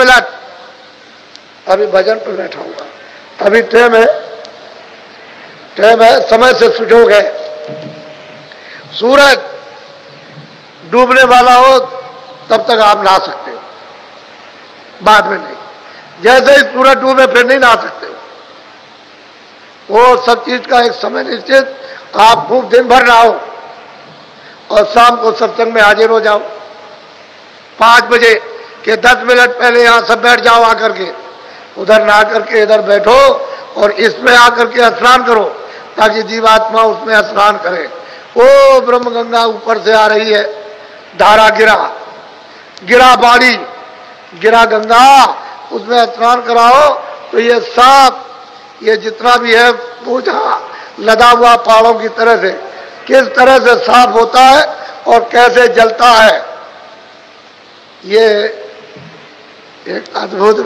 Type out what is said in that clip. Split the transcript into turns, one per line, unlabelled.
Minute अभी भजन पर बैठाऊंगा। अभी टाइम है, समय से सुजोग है। सूरज डूबने वाला हो तब तक आप नहा सकते हो, बाद में नहीं। जैसे ही सूरज डूबे फिर नहीं नहा सकते हो। वो सब चीज का एक समय निश्चित। आप खूब दिन भर नहाओ और शाम को सत्संग में हाजिर हो जाओ। 5 बजे के 10 मिनट पहले यहां सब बैठ जाओ, आकर के उधर नहा करके इधर बैठो और इसमें आकर के स्नान करो, ताकि जीवात्मा उसमें स्नान करे। ओ ब्रह्म गंगा ऊपर से आ रही है, धारा गिरा बाड़ी, गिरा गंगा, उसमें स्नान कराओ तो ये साफ, ये जितना भी है पूजा लदा हुआ पहाड़ों की तरह से किस तरह से साफ होता है और कैसे जलता है, ये एक अद्भुत